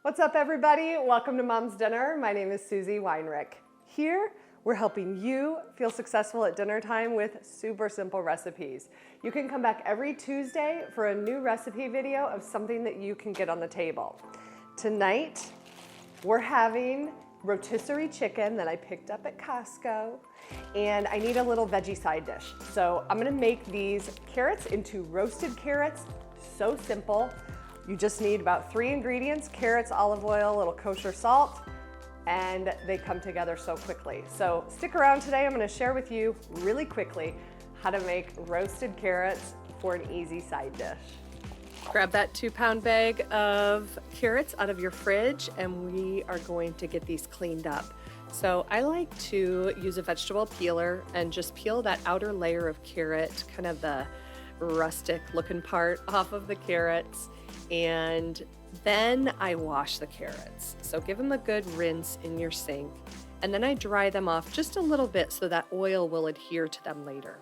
What's up, everybody? Welcome to Mom's Dinner. My name is Susie Weinrich. Here, we're helping you feel successful at dinner time with super simple recipes. You can come back every Tuesday for a new recipe video of something that you can get on the table. Tonight, we're having rotisserie chicken that I picked up at Costco, and I need a little veggie side dish. So I'm gonna make these carrots into roasted carrots. So simple. You just need about 3 ingredients: carrots, olive oil, a little kosher salt, and they come together so quickly. So stick around today. I'm gonna share with you really quickly how to make roasted carrots for an easy side dish. Grab that 2-pound bag of carrots out of your fridge, and we are going to get these cleaned up. So I like to use a vegetable peeler and just peel that outer layer of carrot, kind of the rustic looking part, off of the carrots. And then I wash the carrots. So give them a good rinse in your sink. And then I dry them off just a little bit so that oil will adhere to them later.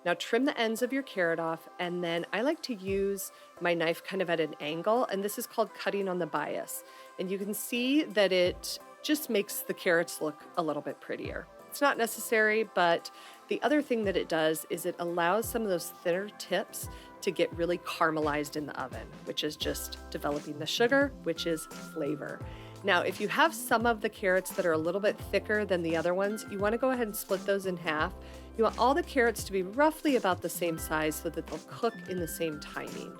Now trim the ends of your carrot off, and then I like to use my knife kind of at an angle, and this is called cutting on the bias. And you can see that it just makes the carrots look a little bit prettier. It's not necessary, but the other thing that it does is it allows some of those thinner tips to get really caramelized in the oven, which is just developing the sugar, which is flavor. Now, if you have some of the carrots that are a little bit thicker than the other ones, you want to go ahead and split those in half. You want all the carrots to be roughly about the same size so that they'll cook in the same timing.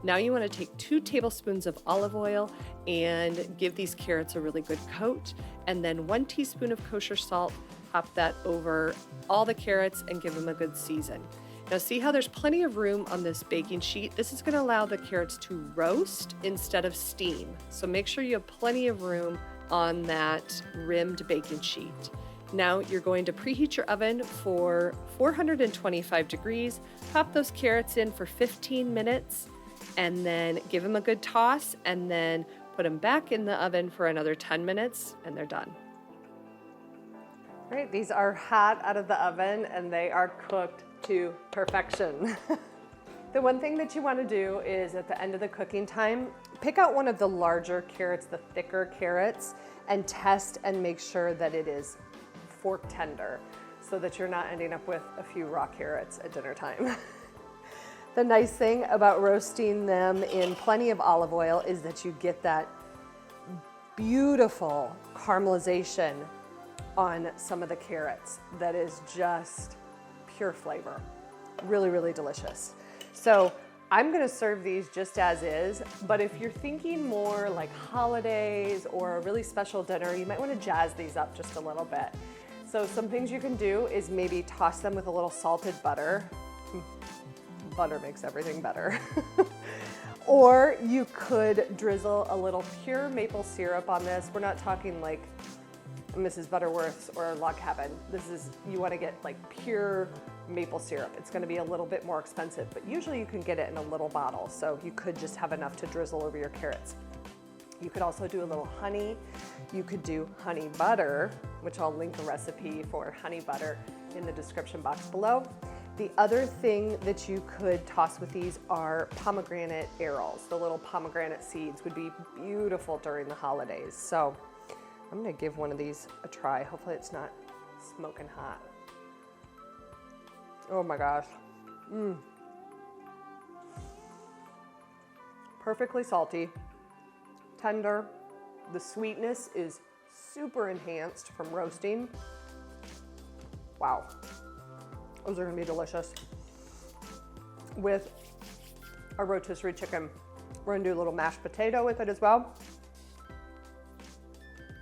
Now you want to take 2 tablespoons of olive oil and give these carrots a really good coat, and then 1 teaspoon of kosher salt. Pop that over all the carrots and give them a good season. Now see how there's plenty of room on this baking sheet? This is going to allow the carrots to roast instead of steam. So make sure you have plenty of room on that rimmed baking sheet. Now you're going to preheat your oven for 425 degrees. Pop those carrots in for 15 minutes and then give them a good toss, and then put them back in the oven for another 10 minutes and they're done. All right, these are hot out of the oven and they are cooked to perfection. The one thing that you want to do is at the end of the cooking time, pick out one of the larger carrots, the thicker carrots, and test and make sure that it is fork tender so that you're not ending up with a few raw carrots at dinner time. The nice thing about roasting them in plenty of olive oil is that you get that beautiful caramelization on some of the carrots that is just pure flavor. Really, really delicious. So I'm gonna serve these just as is, but if you're thinking more like holidays or a really special dinner, you might wanna jazz these up just a little bit. So some things you can do is maybe toss them with a little salted butter. Butter makes everything better. Or you could drizzle a little pure maple syrup on this. We're not talking like Mrs. Butterworth's or Log Cabin. You want to get like pure maple syrup. It's going to be a little bit more expensive, but usually you can get it in a little bottle, so you could just have enough to drizzle over your carrots. You could also do a little honey. You could do honey butter, which I'll link a recipe for honey butter in the description box below. The other thing that you could toss with these are pomegranate arils. The little pomegranate seeds would be beautiful during the holidays. So I'm gonna give one of these a try. Hopefully it's not smoking hot. Oh my gosh. Perfectly salty, tender. The sweetness is super enhanced from roasting. Wow. Those are gonna be delicious. With our rotisserie chicken, we're gonna do a little mashed potato with it as well.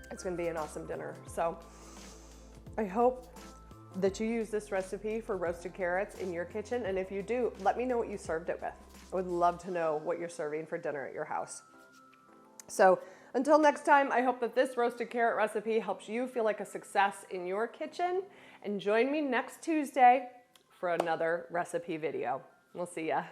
It's gonna be an awesome dinner. So I hope that you use this recipe for roasted carrots in your kitchen. And if you do, let me know what you served it with. I would love to know what you're serving for dinner at your house. So until next time, I hope that this roasted carrot recipe helps you feel like a success in your kitchen. And join me next Tuesday for another recipe video. We'll see ya.